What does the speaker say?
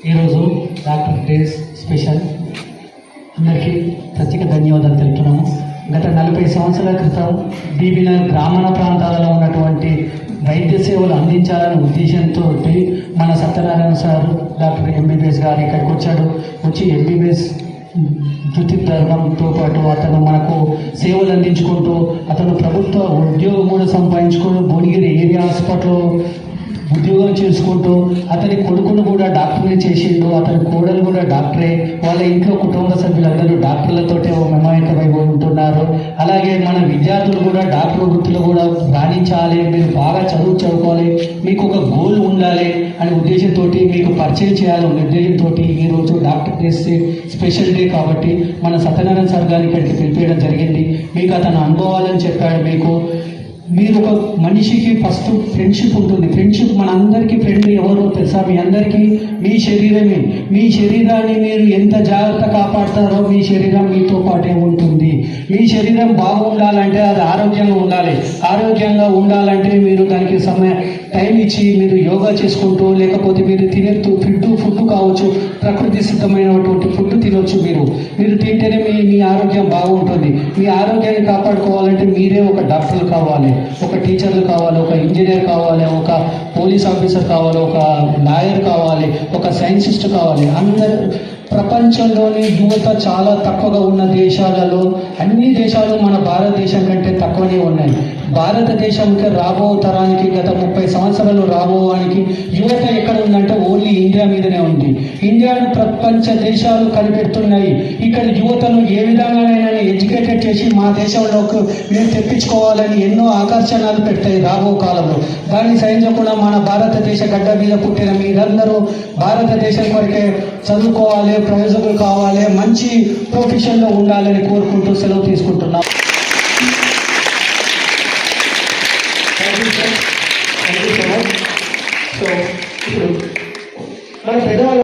ఈరోజు doctor days special అందరికీ ప్రత్యేక ధన్యవాదాలు తెలుపుతున్నాము. గత 40 సంవత్సరాల క్రితం బీబీన గ్రామీణ ప్రాంతాలలో ఉన్నటువంటి వైద్య సేవలు అందించాలనే ఉద్దేశంతో మన సత్యనారాయణ సార్ డాక్టర్ ఎంబీబీఎస్ గారు ఇక్కడికి వచ్చి ఎంబీబీఎస్ వృత్తి ధర్మంతో పాటు అతను మనకు సేవలు అందించుకుంటూ అతను ప్రభుత్వ ఉద్యోగం కూడా సంపాదించుకుంటూ భువనగిరి ఏరియా హాస్పిటల్లో ఉద్యోగం చేసుకుంటూ అతని కొడుకును కూడా డాక్టర్ని చేసిండు. అతని కోడలు కూడా డాక్టరే. వాళ్ళ ఇంట్లో కుటుంబ సభ్యులందరూ డాక్టర్లతోటే మమేకమై ఉంటున్నారు. అలాగే మన విద్యార్థులు కూడా డాక్టర్ వృత్తిలో కూడా రాణించాలి, మీరు బాగా చదువుకోవాలి, మీకు ఒక గోల్ ఉండాలి అనే ఉద్దేశంతో మీకు పరిచయం చేయాలనే ఉద్దేశంతో ఈరోజు డాక్టర్ డేస్ స్పెషల్ డే కాబట్టి మన సత్యనారాయణ సార్ గారిని ఇక్కడికి పిలిపేయడం జరిగింది. మీకు అతను అనుభవాలని చెప్పాడు. మీరు ఒక మనిషికి ఫస్ట్ ఫ్రెండ్షిప్ ఉంటుంది. ఫ్రెండ్షిప్ మనందరికీ ఫ్రెండ్ ఎవరో తెలుసా? మీ అందరికీ మీ శరీరమే. మీ శరీరాన్ని మీరు ఎంత జాగ్రత్త కాపాడతారో మీ శరీరం మీతో పాటే ఉంటుంది. మీ శరీరం బాగుండాలంటే అది ఆరోగ్యంగా ఉండాలి. ఆరోగ్యంగా ఉండాలంటే మీరు దానికి టైం ఇచ్చి మీరు యోగా చేసుకుంటూ, లేకపోతే మీరు తినే ఫుడ్ కావచ్చు, ప్రకృతి సిద్ధమైనటువంటి ఫుడ్ తినవచ్చు. మీరు తింటేనే మీ ఆరోగ్యం బాగుంటుంది. మీ ఆరోగ్యాన్ని కాపాడుకోవాలంటే మీరే ఒక డాక్టర్ కావాలి, ఒక టీచర్లు కావాలి, ఒక ఇంజనీర్ కావాలి, ఒక పోలీస్ ఆఫీసర్ కావాలి, ఒక లాయర్ కావాలి, ఒక సైంటిస్ట్ కావాలి. అందరూ ప్రపంచంలోని యువత చాలా తక్కువగా ఉన్న దేశాలలో అన్ని దేశాలు మన భారతదేశం కంటే తక్కువనే ఉన్నాయి. భారతదేశంకి రాబో తరానికి గత 30 సంవత్సరాలు రాబోవానికి యువత ఎక్కడ ఉందంటే ఓన్లీ ఇండియా మీదనే ఉంది. ఇండియాను ప్రపంచ దేశాలు కనిపెడుతున్నాయి. ఇక్కడ యువతను ఏ విధంగానైనా ఎడ్యుకేటెడ్ చేసి మా దేశంలోకి మేము తెప్పించుకోవాలని ఎన్నో ఆకర్షణలు పెడతాయి రాబో కాలంలో. దాన్ని సహించకుండా మన భారతదేశ గడ్డ మీద పుట్టిన మీరందరూ భారతదేశం కొరకే చదువుకోవాలి, ప్రయోజకులు కావాలి, మంచి ప్రొఫెషన్లో ఉండాలని కోరుకుంటూ సెలవు తీసుకుంటున్నాం. సో ఇప్పుడు మన పెద్దవాళ్ళు